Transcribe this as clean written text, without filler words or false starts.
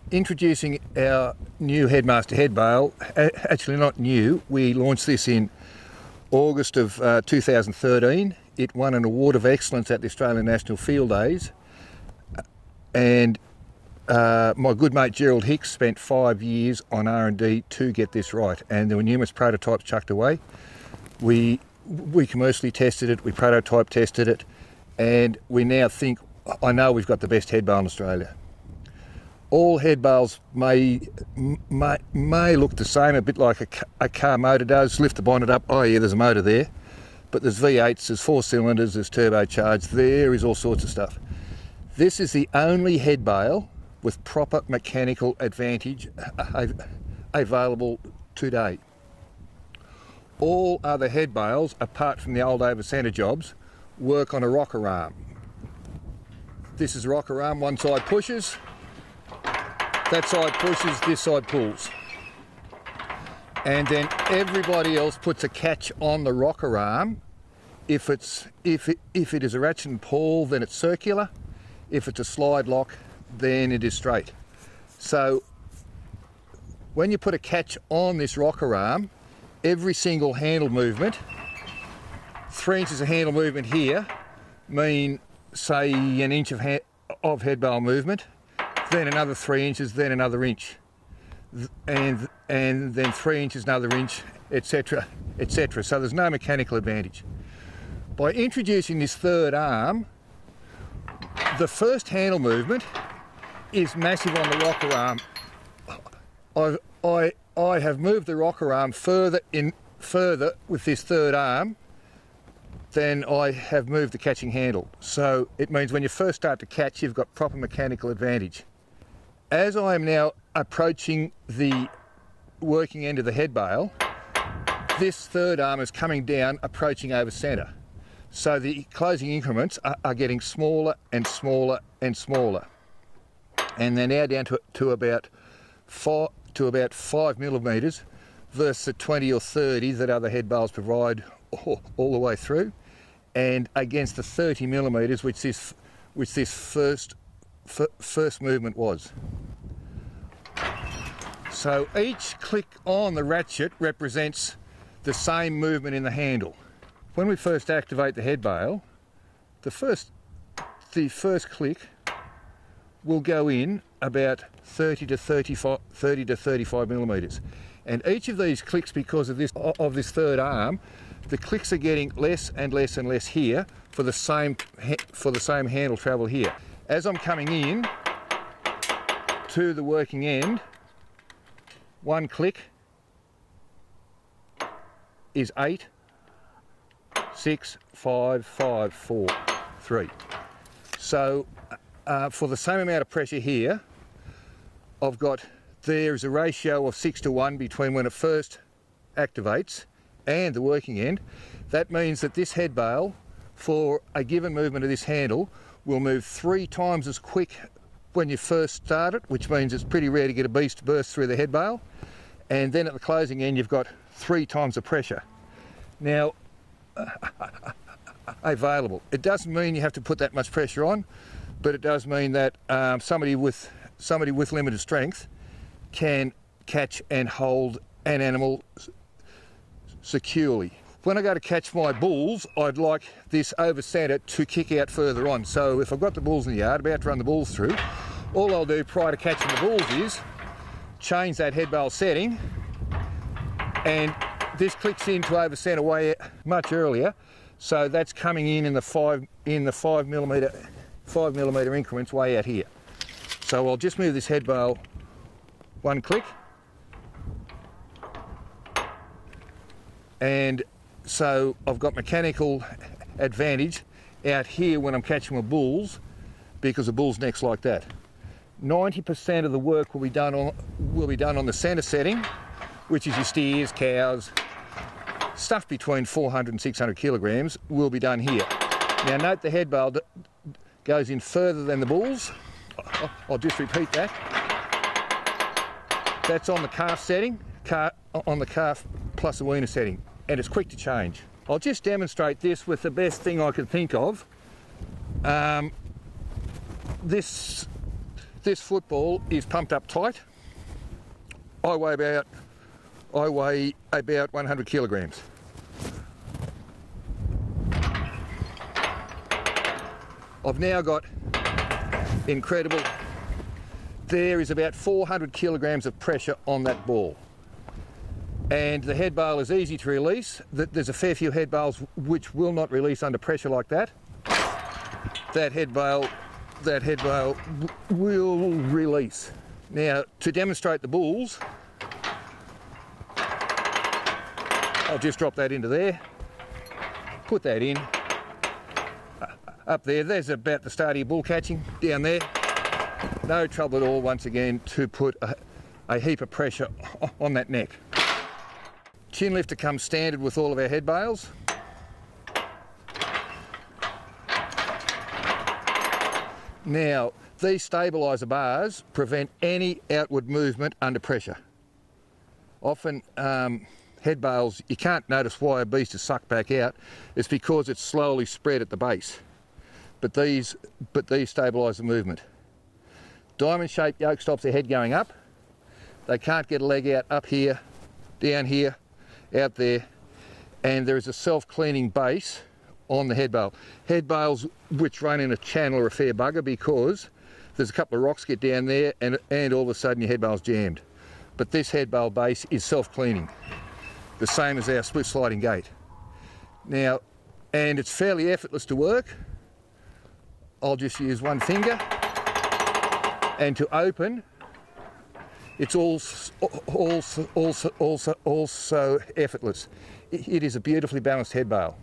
Introducing our new Headmaster head bale. Actually not new, we launched this in August of 2013. It won an award of excellence at the Australian National Field Days, and my good mate Gerald Hicks spent 5 years on R&D to get this right, and there were numerous prototypes chucked away. We commercially tested it, we prototype tested it, and we now think, I know we've got the best head bale in Australia. All head bales may look the same, a bit like a car motor does. Lift the bonnet up, oh yeah, there's a motor there. But there's V8s, there's 4 cylinders, there's turbocharged, there is all sorts of stuff. This is the only head bale with proper mechanical advantage available today. All other head bales, apart from the old over-centre jobs, work on a rocker arm. This is a rocker arm, one side pushes, that side pushes, this side pulls. And then everybody else puts a catch on the rocker arm. If it is a ratchet and pull, then it's circular. If it's a slide lock, then it is straight. So when you put a catch on this rocker arm, every single handle movement, 3 inches of handle movement here, mean say an inch of head bale movement, then another 3 inches, then another inch, and then 3 inches, another inch, etc, etc. So there's no mechanical advantage. By introducing this third arm, the first handle movement is massive on the rocker arm. I have moved the rocker arm further with this third arm than I have moved the catching handle. So it means when you first start to catch, you've got proper mechanical advantage. As I am now approaching the working end of the head bale, this third arm is coming down, approaching over centre. So the closing increments are getting smaller and smaller and smaller. And they're now down to about 5 millimetres versus the 20 or 30 that other head bales provide all the way through, and against the 30 millimetres which this first movement was. So each click on the ratchet represents the same movement in the handle. When we first activate the head bale, the first click will go in about 30 to 35 millimetres, and each of these clicks, because of this third arm, the clicks are getting less and less and less here for the same handle travel here. As I'm coming in to the working end, one click is 8, 6, 5, 5, 4, 3. So for the same amount of pressure here, there's a ratio of 6 to 1 between when it first activates and the working end. That means that this head bale, for a given movement of this handle, will move 3 times as quick when you first start it, which means it's pretty rare to get a beast burst through the head bale. And then at the closing end, you've got 3 times the pressure. Now, available. It doesn't mean you have to put that much pressure on, but it does mean that somebody with limited strength can catch and hold an animal securely. When I go to catch my bulls, I'd like this over centre to kick out further on. So if I've got the bulls in the yard, about to run the bulls through, all I'll do prior to catching the bulls is change that head bale setting, and this clicks into over centre way much earlier. So that's coming in the 5 millimetre increments way out here. So I'll just move this head bale one click, and so I've got mechanical advantage out here when I'm catching my bulls, because the bull's neck's like that. 90% of the work will be done on the centre setting, which is your steers, cows, stuff between 400 and 600 kilograms will be done here. Now note the head bale goes in further than the bulls. I'll just repeat that. That's on the calf setting, on the calf plus the weaner setting, and it's quick to change. I'll just demonstrate this with the best thing I can think of. This This football is pumped up tight. I weigh about 100 kilograms. I've now got incredible, there is about 400 kilograms of pressure on that ball. And the head bail is easy to release. There's a fair few head bails which will not release under pressure like that. That head bail will release. Now, to demonstrate the bulls, I'll just drop that into there, put that in, up there, there's about the start of your bull catching, down there. No trouble at all, once again, to put a heap of pressure on that neck. Chin lifter comes standard with all of our head bails. Now, these stabiliser bars prevent any outward movement under pressure. Often, head bails, you can't notice why a beast is sucked back out. It's because it's slowly spread at the base. But these stabilise the movement. Diamond-shaped yoke stops their head going up. They can't get a leg out up here, down here, out there, and there is a self-cleaning base on the head bail. Head bails which run in a channel are a fair bugger because there's a couple of rocks get down there and all of a sudden your head bail's jammed. But this head bail base is self-cleaning, the same as our split sliding gate. Now, and it's fairly effortless to work. I'll just use one finger, and to open, it's also effortless. It is a beautifully balanced head bail.